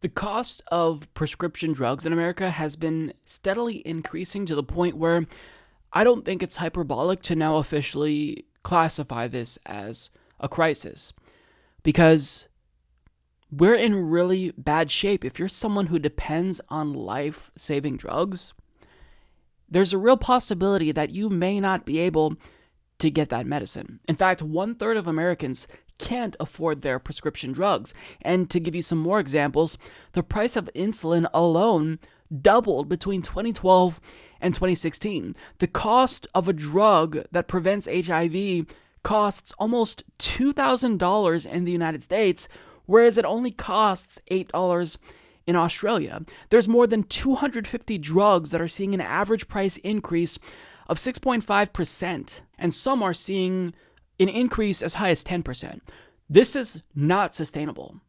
The cost of prescription drugs in America has been steadily increasing to the point where I don't think it's hyperbolic to now officially classify this as a crisis, because we're in really bad shape. If you're someone who depends on life-saving drugs, there's a real possibility that you may not be able to get that medicine. In fact, 1/3 of Americans can't afford their prescription drugs. And to give you some more examples, the price of insulin alone doubled between 2012 and 2016. The cost of a drug that prevents HIV costs almost $2,000 in the United States, whereas it only costs $8 in Australia. There's more than 250 drugs that are seeing an average price increase of 6.5%, and some are seeing an increase as high as 10%. This is not sustainable.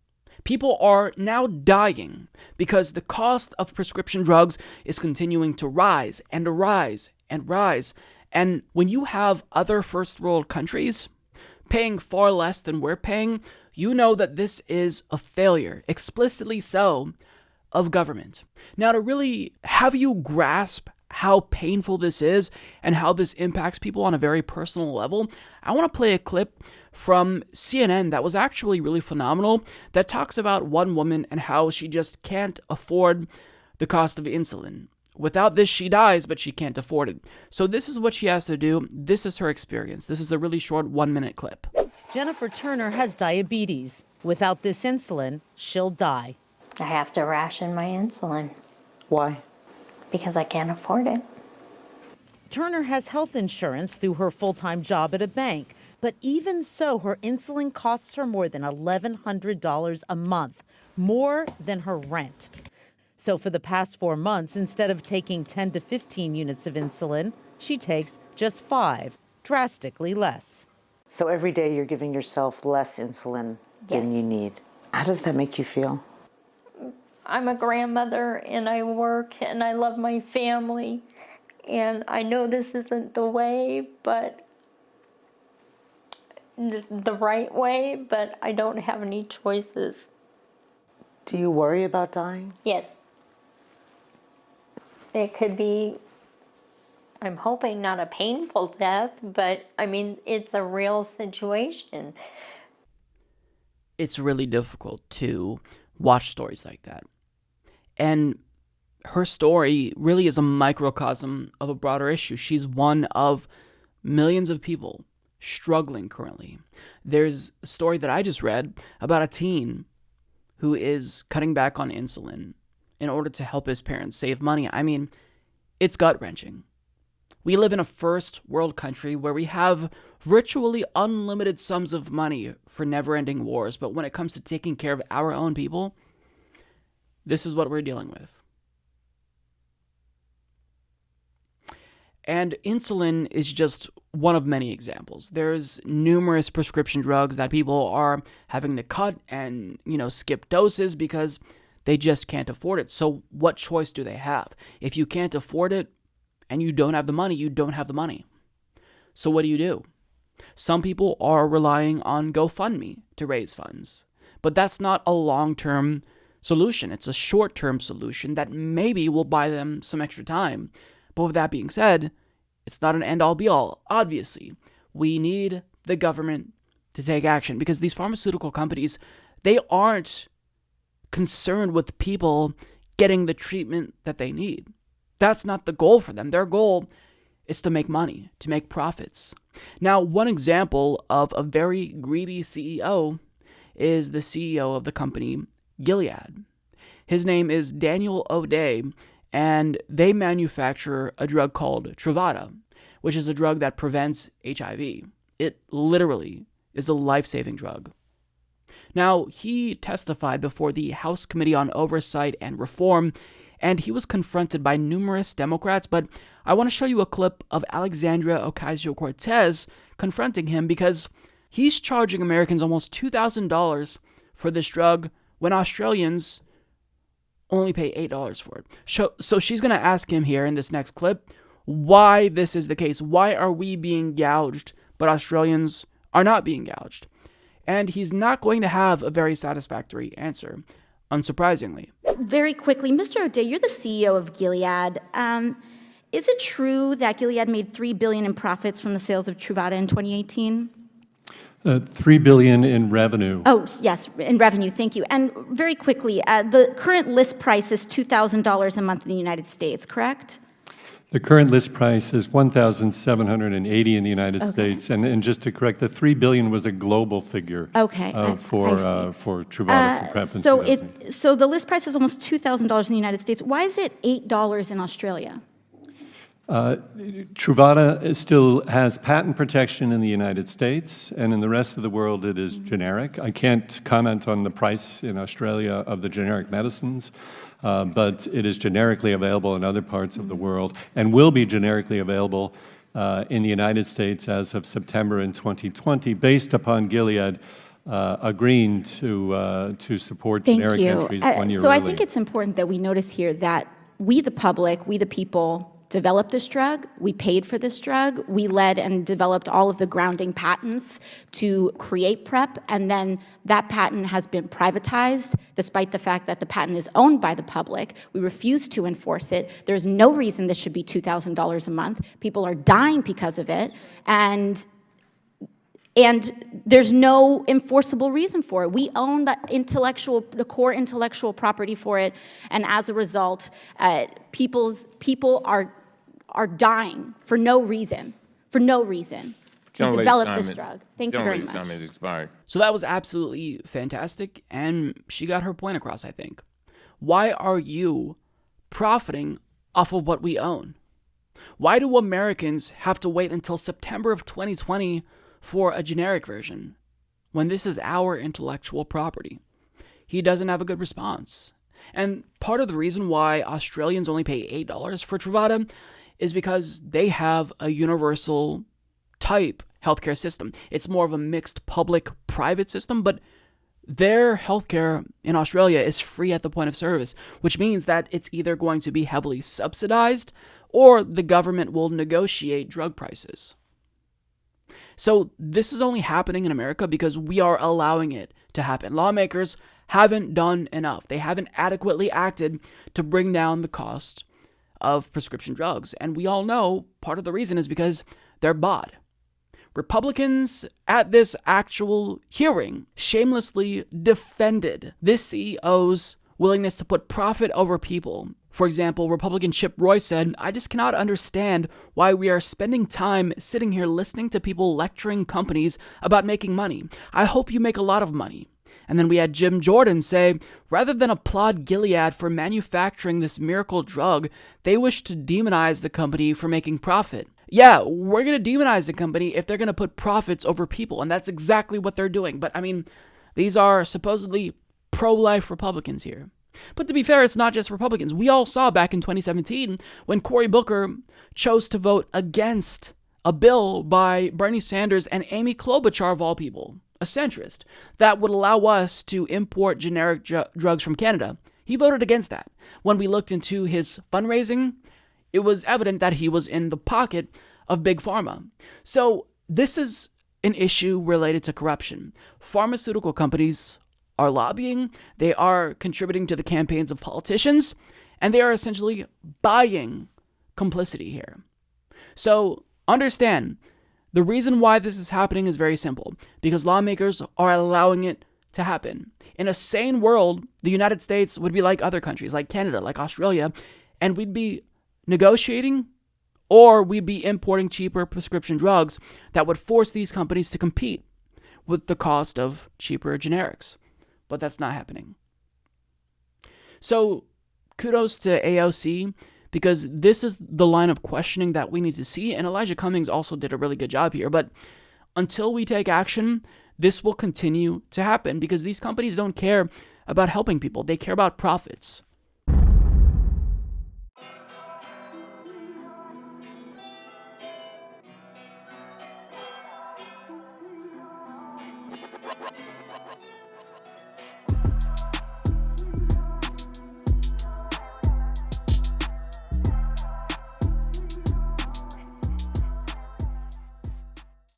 People are now dying because the cost of prescription drugs is continuing to rise and rise and rise. And when you have other first world countries paying far less than we're paying, you know that this is a failure, explicitly so, of government. Now, to really have you grasp how painful this is and how this impacts people on a very personal level, I want to play a clip from CNN that was actually really phenomenal, that talks about one woman and how she just can't afford the cost of insulin. Without this, she dies, but she can't afford it. So this is what she has to do. This is her experience. This is a really short 1-minute clip. Jennifer Turner has diabetes. Without this insulin, she'll die. I have to ration my insulin. Why? Because I can't afford it. Turner has health insurance through her full-time job at a bank, but even so, her insulin costs her more than $1,100 a month, more than her rent. So for the past 4 months, instead of taking 10 to 15 units of insulin, she takes just 5, drastically less. So every day you're giving yourself less insulin than you need. How does that make you feel? I'm a grandmother and I work and I love my family. And I know this isn't the way, but the right way, but I don't have any choices. Do you worry about dying? Yes. It could be, I'm hoping not a painful death, but I mean, it's a real situation. It's really difficult to watch stories like that. And her story really is a microcosm of a broader issue. She's one of millions of people struggling currently. There's a story that I just read about a teen who is cutting back on insulin in order to help his parents save money. I mean, it's gut-wrenching. We live in a first world country where we have virtually unlimited sums of money for never-ending wars, but when it comes to taking care of our own people, this is what we're dealing with. And insulin is just one of many examples. There's numerous prescription drugs that people are having to cut and, skip doses because they just can't afford it. So what choice do they have? If you can't afford it and you don't have the money, you don't have the money. So what do? Some people are relying on GoFundMe to raise funds, but that's not a long-term solution. It's a short-term solution that maybe will buy them some extra time. But with that being said, it's not an end-all be-all. Obviously, we need the government to take action because these pharmaceutical companies, they aren't concerned with people getting the treatment that they need. That's not the goal for them. Their goal is to make money, to make profits. Now, one example of a very greedy CEO is the CEO of the company Gilead. His name is Daniel O'Day, and they manufacture a drug called Truvada, which is a drug that prevents HIV. It literally is a life-saving drug. Now, he testified before the House Committee on Oversight and Reform, and he was confronted by numerous Democrats, but I want to show you a clip of Alexandria Ocasio-Cortez confronting him because he's charging Americans almost $2,000 for this drug when Australians only pay $8 for it. So she's going to ask him here in this next clip why this is the case. Why are we being gouged, but Australians are not being gouged? And he's not going to have a very satisfactory answer. unsurprisingly. Very quickly, Mr. O'Day, you're the CEO of Gilead. Is it true that Gilead made $3 billion in profits from the sales of Truvada in 2018? $3 billion in revenue. Oh, yes, in revenue, thank you. And very quickly, the current list price is $2,000 a month in the United States, correct? The current list price is $1,780 in the United States, and just to correct, the $3 billion was a global figure. Okay, for Truvada for PrEP in 2018. So the list price is almost $2,000 in the United States. Why is it $8 in Australia? Truvada still has patent protection in the United States, and in the rest of the world it is generic. I can't comment on the price in Australia of the generic medicines, but it is generically available in other parts of the world and will be generically available in the United States as of September in 2020, based upon Gilead agreeing to support generic entries 1 year So early. I think it's important that we notice here that we, the public, we, the people, developed this drug, we paid for this drug, we led and developed all of the grounding patents to create PrEP, and then that patent has been privatized, despite the fact that the patent is owned by the public. We refuse to enforce it. There's no reason this should be $2,000 a month. People are dying because of it, and there's no enforceable reason for it. We own the core intellectual property for it, and as a result, people are dying for no reason, to develop this drug. Thank you very much. Time has expired. So that was absolutely fantastic, and she got her point across, I think. Why are you profiting off of what we own? Why do Americans have to wait until September of 2020 for a generic version when this is our intellectual property? He doesn't have a good response. And part of the reason why Australians only pay $8 for Truvada is because they have a universal type healthcare system. It's more of a mixed public-private system, but their healthcare in Australia is free at the point of service, which means that it's either going to be heavily subsidized or the government will negotiate drug prices. So this is only happening in America because we are allowing it to happen. Lawmakers haven't done enough. They haven't adequately acted to bring down the cost of prescription drugs. And we all know part of the reason is because they're bought. Republicans at this actual hearing shamelessly defended this CEO's willingness to put profit over people. For example, Republican Chip Roy said, "I just cannot understand why we are spending time sitting here listening to people lecturing companies about making money. I hope you make a lot of money." And then we had Jim Jordan say, rather than applaud Gilead for manufacturing this miracle drug, they wish to demonize the company for making profit. Yeah, we're going to demonize the company if they're going to put profits over people, and that's exactly what they're doing. But I mean, these are supposedly pro-life Republicans here. But to be fair, it's not just Republicans. We all saw back in 2017 when Cory Booker chose to vote against a bill by Bernie Sanders and Amy Klobuchar, of all people, a centrist, that would allow us to import generic drugs from Canada. He voted against that. When we looked into his fundraising, it was evident that he was in the pocket of Big Pharma. So this is an issue related to corruption. Pharmaceutical companies are lobbying, they are contributing to the campaigns of politicians, and they are essentially buying complicity here. So understand, the reason why this is happening is very simple, because lawmakers are allowing it to happen. In a sane world, the United States would be like other countries, like Canada, like Australia, and we'd be negotiating or we'd be importing cheaper prescription drugs that would force these companies to compete with the cost of cheaper generics. But that's not happening. So kudos to AOC, because this is the line of questioning that we need to see, and Elijah Cummings also did a really good job here. But until we take action, this will continue to happen, because these companies don't care about helping people. They care about profits.